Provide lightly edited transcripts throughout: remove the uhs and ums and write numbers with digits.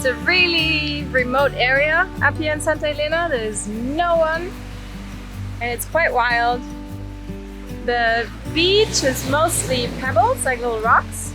It's a really remote area up here in Santa Elena. There's no one and it's quite wild. The beach is mostly pebbles, like little rocks,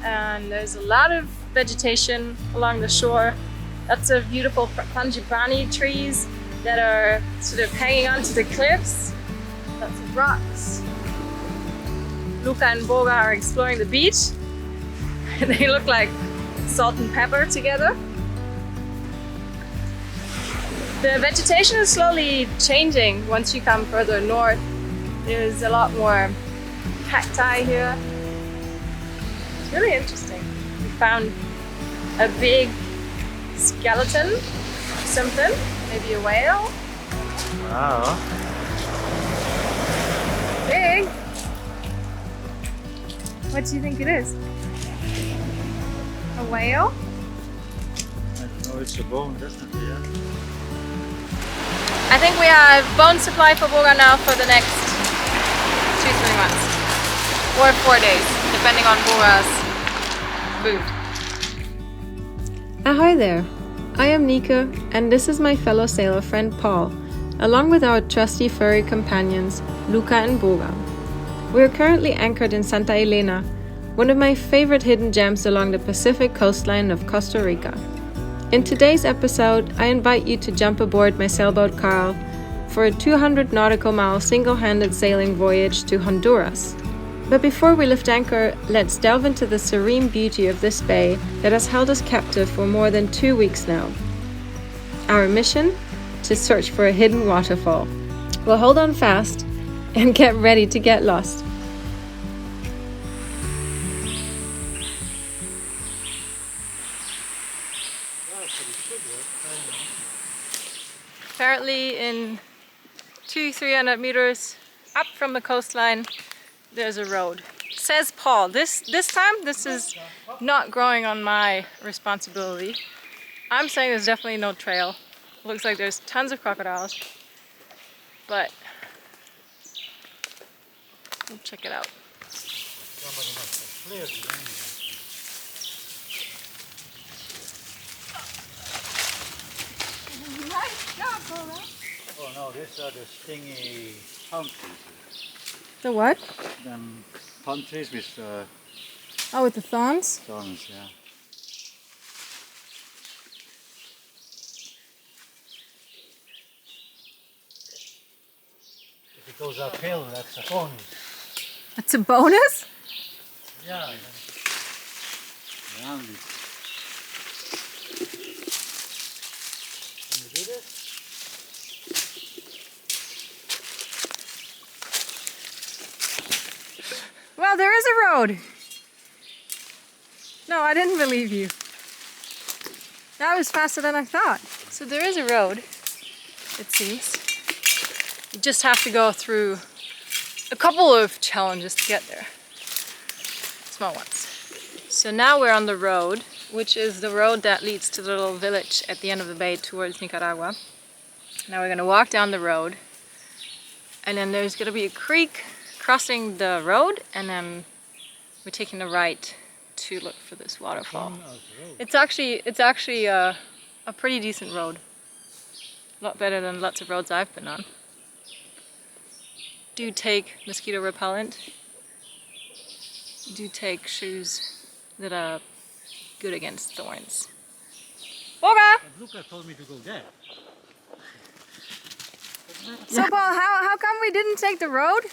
and there's a lot of vegetation along the shore. Lots of beautiful frangipani trees that are sort of hanging onto the cliffs. Lots of rocks. Luca and Boga are exploring the beach. They look like salt and pepper together. The vegetation is slowly changing once you come further north. There's a lot more cacti here. It's really interesting. We found a big skeleton, something, maybe a whale. Wow. Big. What do you think it is? A whale? I don't know, it's a bone, definitely, yeah. I think we have bone supply for Boga now for the next 2-3 months. Or 4 days, depending on Boga's food. Ahoy there! I am Nika, and this is my fellow sailor friend Paul, along with our trusty furry companions, Luca and Boga. We are currently anchored in Santa Elena, one of my favorite hidden gems along the Pacific coastline of Costa Rica. In today's episode, I invite you to jump aboard my sailboat Karl for a 200 nautical mile single-handed sailing voyage to Honduras. But before we lift anchor, let's delve into the serene beauty of this bay that has held us captive for more than 2 weeks now. Our mission? To search for a hidden waterfall. Well, hold on fast and get ready to get lost. Apparently in 200-300 meters up from the coastline, there's a road. Says Paul. This time, this is not growing on my responsibility. I'm saying there's definitely no trail. Looks like there's tons of crocodiles, but we'll check it out. Nice job, Boga. Oh no, these are the stingy palm trees. The what? Palm trees with Oh, with the thorns? thorns, yeah. If it goes uphill, that's a bonus. That's a bonus? Yeah. Around it. Can you do this? Well, there is a road. No, I didn't believe you. That was faster than I thought. So there is a road, it seems. You just have to go through a couple of challenges to get there. Small ones. So now we're on the road, which is the road that leads to the little village at the end of the bay towards Nicaragua. Now we're gonna walk down the road, and then there's gonna be a creek crossing the road, and then we're taking the right to look for this waterfall. It's actually a pretty decent road. A lot better than lots of roads I've been on. Do take mosquito repellent. Do take shoes that are good against thorns. Boga! Luca told me to go there. So Paul, how come we didn't take the road?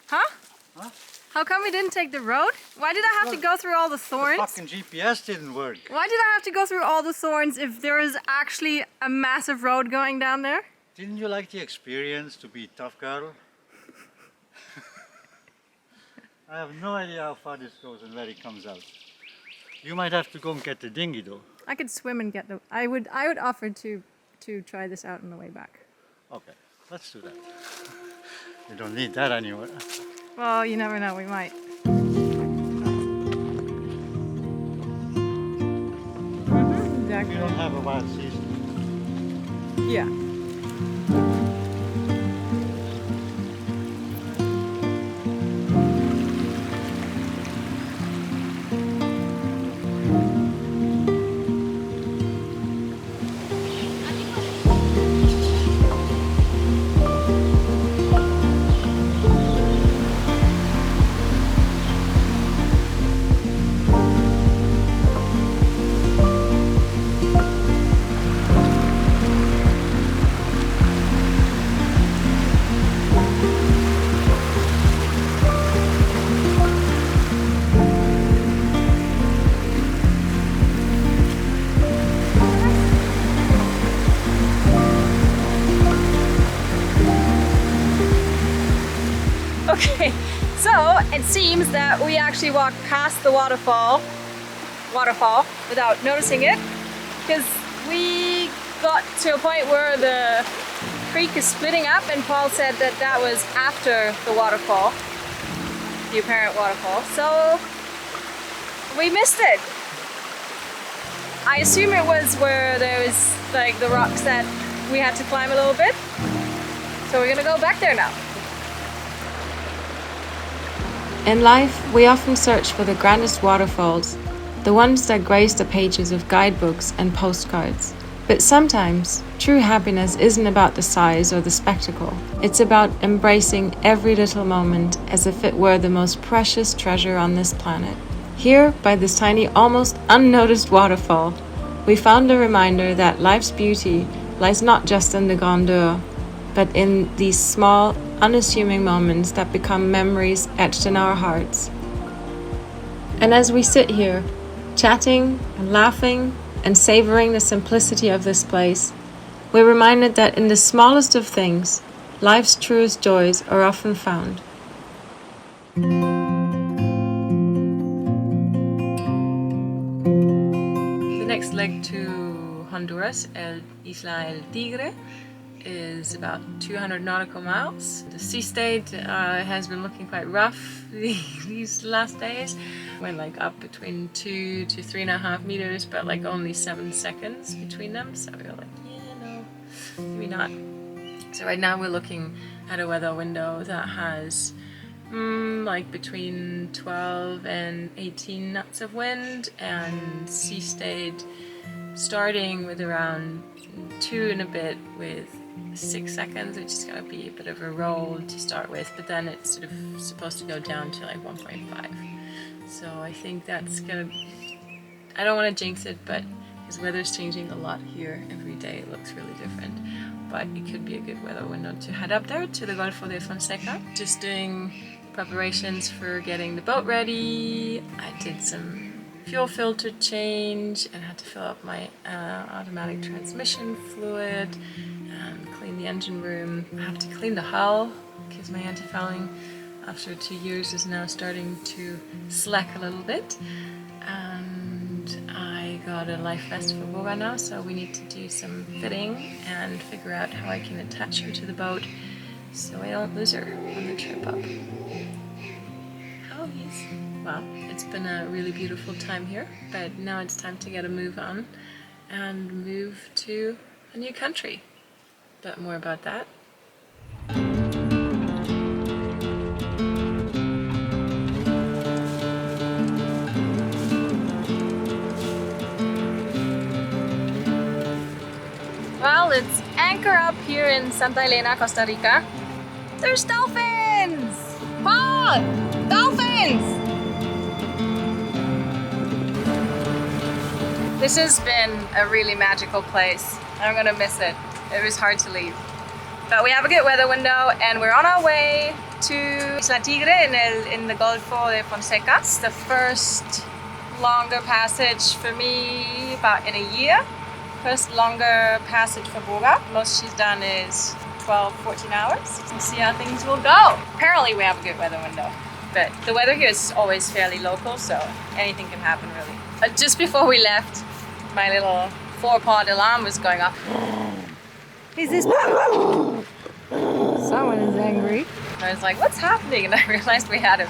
Huh? Huh? How come we didn't take the road? Why did I have to go through all the thorns? The fucking GPS didn't work. Why did I have to go through all the thorns if there is actually a massive road going down there? Didn't you like the experience to be tough, Karl? I have no idea how far this goes and where it comes out. You might have to go and get the dinghy though. I could swim and get the... I would offer to try this out on the way back. Okay, let's do that. We don't need that anymore. Well, you never know, we might. Exactly. We don't have a wild season. Yeah. Okay, so it seems that we actually walked past the waterfall without noticing it, because we got to a point where the creek is splitting up, and Paul said that that was after the waterfall, the apparent waterfall, so we missed it. I assume it was where there was like the rocks that we had to climb a little bit, so we're gonna go back there now. In life, we often search for the grandest waterfalls, the ones that grace the pages of guidebooks and postcards. But sometimes, true happiness isn't about the size or the spectacle. It's about embracing every little moment as if it were the most precious treasure on this planet. Here, by this tiny, almost unnoticed waterfall, we found a reminder that life's beauty lies not just in the grandeur, but in these small, unassuming moments that become memories etched in our hearts. And as we sit here, chatting and laughing and savoring the simplicity of this place, we're reminded that in the smallest of things, life's truest joys are often found. The next leg to Honduras, Isla El Tigre, is about 200 nautical miles. The sea state has been looking quite rough these last days. Went like up between 2 to 3.5 meters, but like only 7 seconds between them. So we were like, yeah, no, maybe not. So right now we're looking at a weather window that has like between 12 and 18 knots of wind, and sea state starting with around 2 and a bit with 6 seconds, which is going to be a bit of a roll to start with, but then it's sort of supposed to go down to like 1.5. So I think that's gonna, I don't want to jinx it, but because weather's changing a lot here every day, it looks really different, but it could be a good weather window to head up there to the Golfo de Fonseca. Just doing preparations for getting the boat ready. I did some fuel filter change and had to fill up my automatic transmission fluid and clean the engine room. I have to clean the hull because my anti-fouling after 2 years is now starting to slack a little bit. And I got a life vest for Boga now, so we need to do some fitting and figure out how I can attach her to the boat so I don't lose her on the trip up. Oh, yes. Well, it's been a really beautiful time here, but now it's time to get a move on and move to a new country. But more about that. Well, it's anchor up here in Santa Elena, Costa Rica. There's dolphins! Paul! Dolphins! This has been a really magical place. I'm gonna miss it. It was hard to leave. But we have a good weather window and we're on our way to Isla Tigre in the Golfo de Fonseca. It's the first longer passage for me about in a year. First longer passage for Boga. Most she's done is 12, 14 hours. We'll see how things will go. Apparently we have a good weather window, but the weather here is always fairly local, so anything can happen really. Just before we left, my little 4-pod alarm was going off. Is this? Someone is angry. I was like, what's happening? And I realized we had a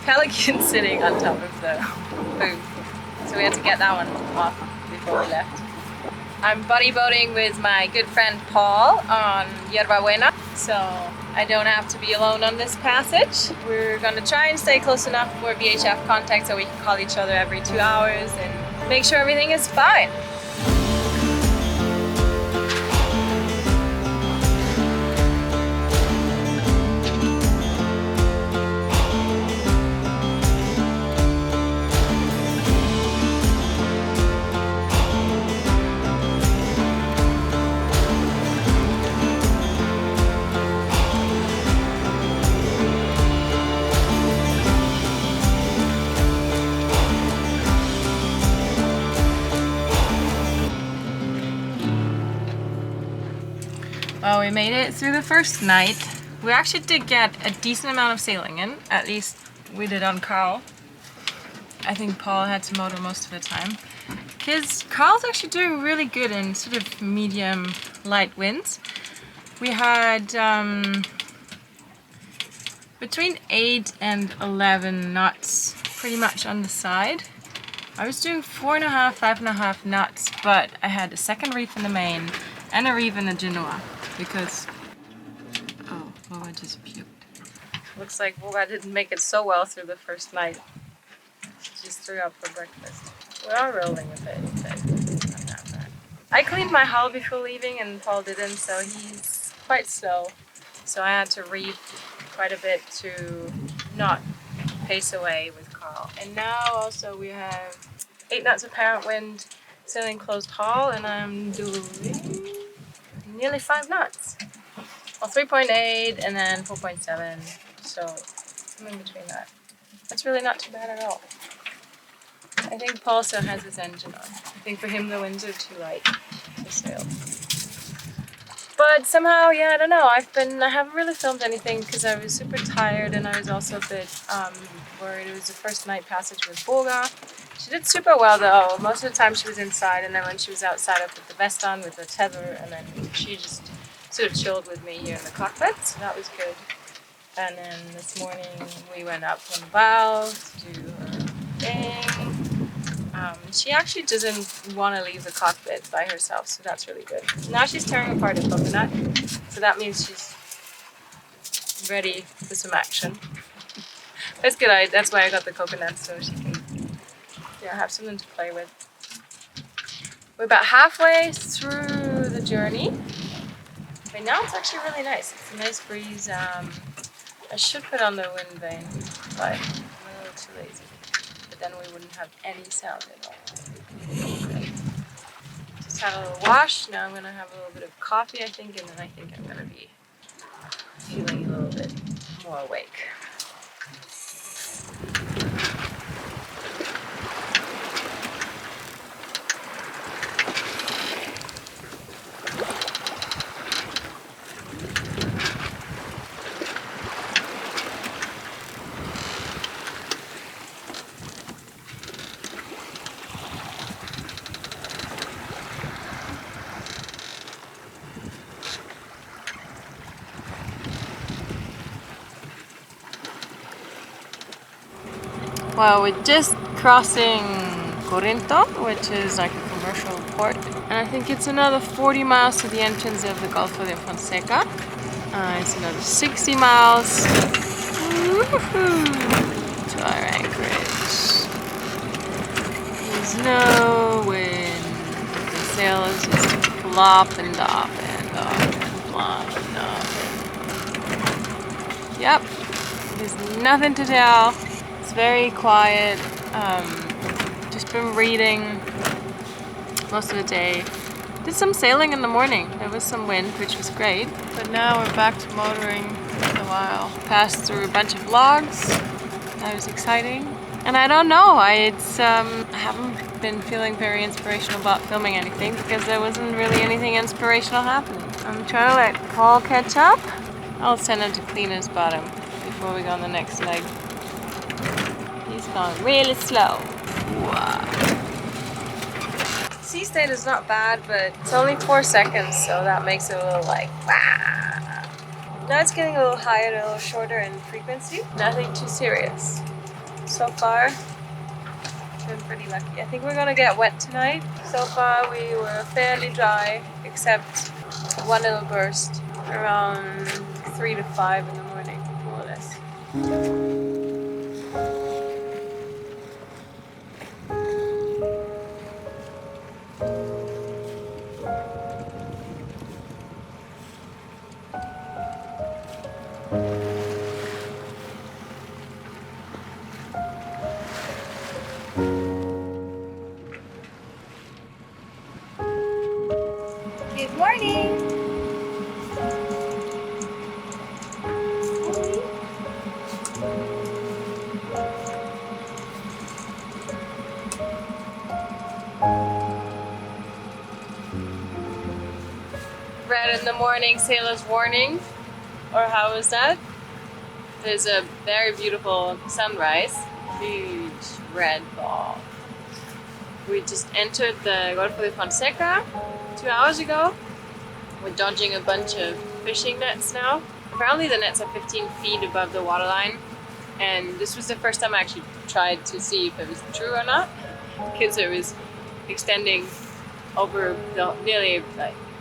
pelican sitting on top of the booth. So we had to get that one off before we left. I'm buddy boating with my good friend Paul on Yerba Buena, so I don't have to be alone on this passage. We're gonna try and stay close enough for VHF contact so we can call each other every 2 hours and make sure everything is fine. Well, we made it through the first night We actually did get a decent amount of sailing in, at least we did on Karl. I think Paul had to motor most of the time. Because Karl's actually doing really good in sort of medium light winds. We had between 8 and 11 knots pretty much on the side. I was doing 4.5, 5.5 knots, but I had a second reef in the main and a reef in the Genoa because, oh, Boga just puked. Looks like Boga didn't make it so well through the first night. She just threw up for breakfast. We are rolling with it, but not that bad. I cleaned my hull before leaving and Paul didn't, so he's quite slow. So I had to reef quite a bit to not pace away with Karl. And now also we have 8 knots apparent wind, sailing closed hull, and I'm doing nearly 5 knots. Well, 3.8 and then 4.7, so I'm in between that. That's really not too bad at all. I think Paul still has his engine on. I think for him the winds are too light to sail. But somehow, yeah, I don't know. I haven't really filmed anything because I was super tired and I was also a bit worried. It was the first night passage with Boga. She did super well though. Most of the time she was inside, and then when she was outside I put the vest on with the tether, and then she just sort of chilled with me here in the cockpit, so that was good. And then this morning we went up on the bow to do her thing. She actually doesn't want to leave the cockpit by herself, so that's really good. Now she's tearing apart a coconut, so that means she's ready for some action. That's good. That's why I got the coconut, so she can, have something to play with. We're about halfway through the journey. Right now it's actually really nice. It's a nice breeze. I should put on the wind vane, but I'm a little too lazy. But then we wouldn't have any sound at all. Just had a little wash. Now I'm gonna have a little bit of coffee, I think, and then I think I'm gonna be feeling a little bit more awake. Well, we're just crossing Corinto, which is like a commercial port. And I think it's another 40 miles to the entrance of the Gulf of Fonseca. It's another 60 miles to our anchorage. There's no wind. The sail is just flopping off and off and flopping off. Yep, there's nothing to tell. It's very quiet. Just been reading most of the day. Did some sailing in the morning. There was some wind, which was great. But now we're back to motoring for a while. Passed through a bunch of logs. That was exciting. And I don't know. I haven't been feeling very inspirational about filming anything because there wasn't really anything inspirational happening. I'm trying to let Paul catch up. I'll send him to clean his bottom before we go on the next leg. He's going really slow. Wow. Sea state is not bad, but it's only 4 seconds, so that makes it a little like, wow. Now it's getting a little higher, a little shorter in frequency. Nothing too serious. So far, been pretty lucky. I think we're gonna get wet tonight. So far, we were fairly dry, except one little burst around 3 to 5 in the morning, more or less. Good morning! Red in the morning, sailor's warning. Or how was that? There's a very beautiful sunrise. Huge red ball. We just entered the Golfo de Fonseca 2 hours ago. We're dodging a bunch of fishing nets now. Apparently the nets are 15 feet above the waterline. And this was the first time I actually tried to see if it was true or not. Because it was extending over nearly,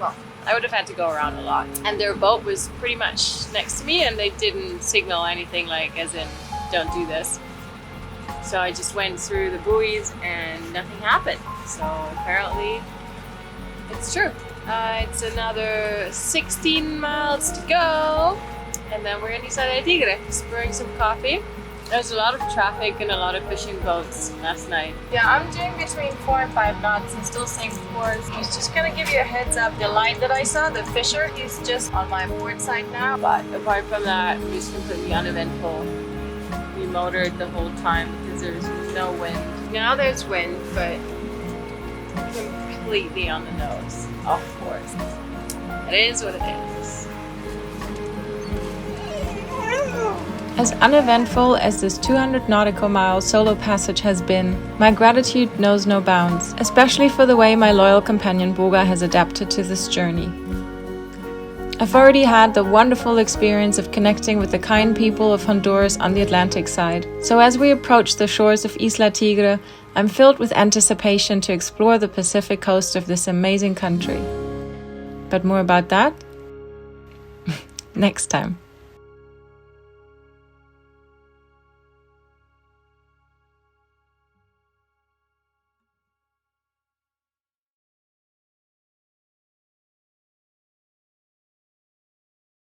well, I would have had to go around a lot. And their boat was pretty much next to me and they didn't signal anything like as in, don't do this. So I just went through the buoys and nothing happened. So apparently it's true. It's another 16 miles to go. And then we're in Untie The Tigre, just brewing some coffee. There's a lot of traffic and a lot of fishing boats last night. Yeah, I'm doing between 4 and 5 knots and still saying course. I was just gonna give you a heads up. The light that I saw, the fisher, is just on my port side now. But apart from that, it was completely uneventful. We motored the whole time because there was no wind. Now there's wind, but completely on the nose, of course. It is what it is. As uneventful as this 200 nautical mile solo passage has been, my gratitude knows no bounds, especially for the way my loyal companion Boga has adapted to this journey. I've already had the wonderful experience of connecting with the kind people of Honduras on the Atlantic side, so as we approach the shores of Isla Tigre, I'm filled with anticipation to explore the Pacific coast of this amazing country. But more about that next time.